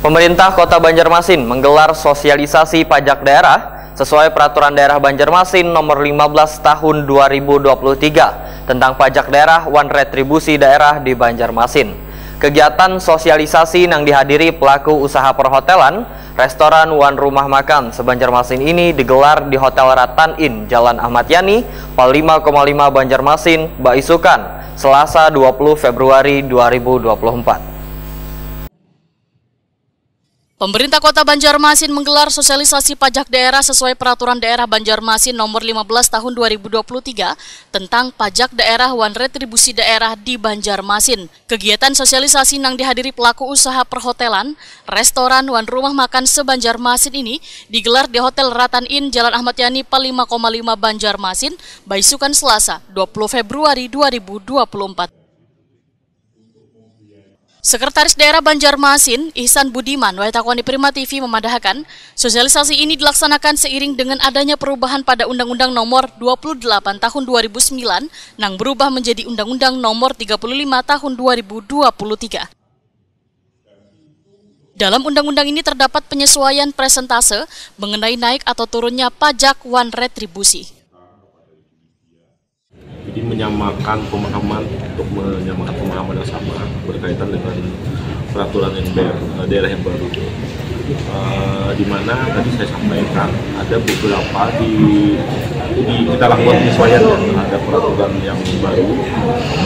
Pemerintah Kota Banjarmasin menggelar sosialisasi pajak daerah sesuai Peraturan Daerah Banjarmasin Nomor 15 Tahun 2023 tentang pajak daerah wan retribusi daerah di Banjarmasin. Kegiatan sosialisasi yang dihadiri pelaku usaha perhotelan, restoran wan rumah makan se-Banjarmasin ini digelar di Hotel Ratan Inn, Jalan Ahmad Yani, Pal 5,5 Banjarmasin, Baisukan, Selasa 20 Februari 2024. Pemerintah Kota Banjarmasin menggelar sosialisasi pajak daerah sesuai Peraturan Daerah Banjarmasin Nomor 15 Tahun 2023 tentang pajak daerah wan retribusi daerah di Banjarmasin. Kegiatan sosialisasi yang dihadiri pelaku usaha perhotelan, restoran wan rumah makan se-Banjarmasin ini digelar di Hotel Ratan Inn, Jalan Ahmad Yani, Pal 5,5 Banjarmasin, Baisukan, Selasa 20 Februari 2024. Sekretaris Daerah Banjarmasin, Ihsan Budiman, Waitakoni Prima TV memandahkan, sosialisasi ini dilaksanakan seiring dengan adanya perubahan pada Undang-Undang Nomor 28 Tahun 2009 yang berubah menjadi Undang-Undang Nomor 35 Tahun 2023. Dalam undang-undang ini terdapat penyesuaian presentase mengenai naik atau turunnya pajak wan retribusi. Jadi menyamakan pemahaman untuk menyamakan pemahaman yang sama berkaitan dengan peraturan daerah yang baru. Di mana tadi saya sampaikan ada beberapa kita lakukan penyesuaian terhadap peraturan yang baru.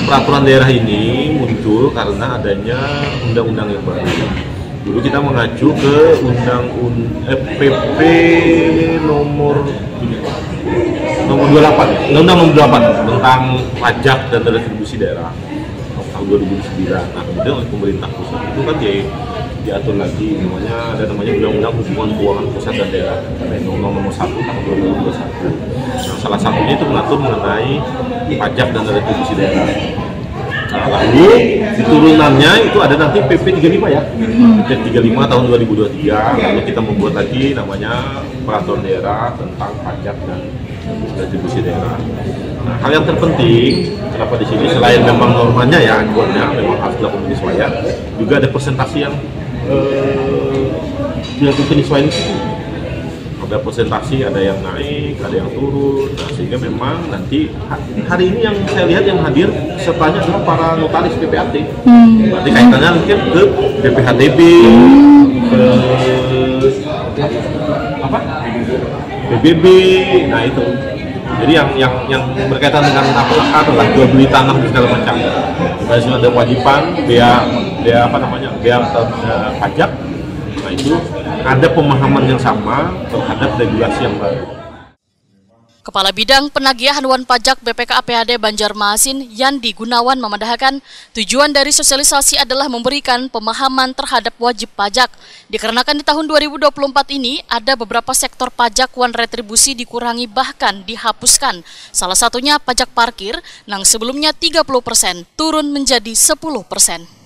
Peraturan daerah ini muncul karena adanya undang-undang yang baru. Dulu kita mengacu ke PP nomor 28, Undang-Undang Nomor 28 tentang pajak dan retribusi daerah tahun 2009. Nah, kemudian oleh pemerintah pusat itu kan diatur lagi namanya Undang-Undang Hubungan Keuangan Pusat dan Daerah, Undang-Undang Nomor 1 tahun 2021. Nah, salah satunya itu mengatur mengenai pajak dan retribusi daerah. Nah, lalu di turunannya itu ada nanti PP 35 ya, PP 35 tahun 2023. Lalu kita membuat lagi namanya Peraturan Daerah tentang pajak dan retribusi daerah. Nah, hal yang terpenting kenapa di sini selain memang normanya ya, acuannya memang harus dilakukan penyesuaian, juga ada presentasi yang dilakukan penyesuaian. Ada presentasi, ada yang naik, ada yang turun. Nah, sehingga memang nanti hari ini yang saya lihat yang hadir sertanya adalah para notaris PPAT. Berarti kaitannya mungkin ke BPHTB, ke PBB. Nah itu. Jadi yang berkaitan dengan apakah jual beli tanah dan segala macam. Dari sini ada kewajiban bea pajak. Nah itu ada pemahaman yang sama terhadap regulasi yang baru. Kepala Bidang Penagihan Wan Pajak BPKAPHD Banjarmasin, Yandi Gunawan memandahkan tujuan dari sosialisasi adalah memberikan pemahaman terhadap wajib pajak. Dikarenakan di tahun 2024 ini ada beberapa sektor pajak wan retribusi dikurangi bahkan dihapuskan. Salah satunya pajak parkir yang sebelumnya 30% turun menjadi 10%.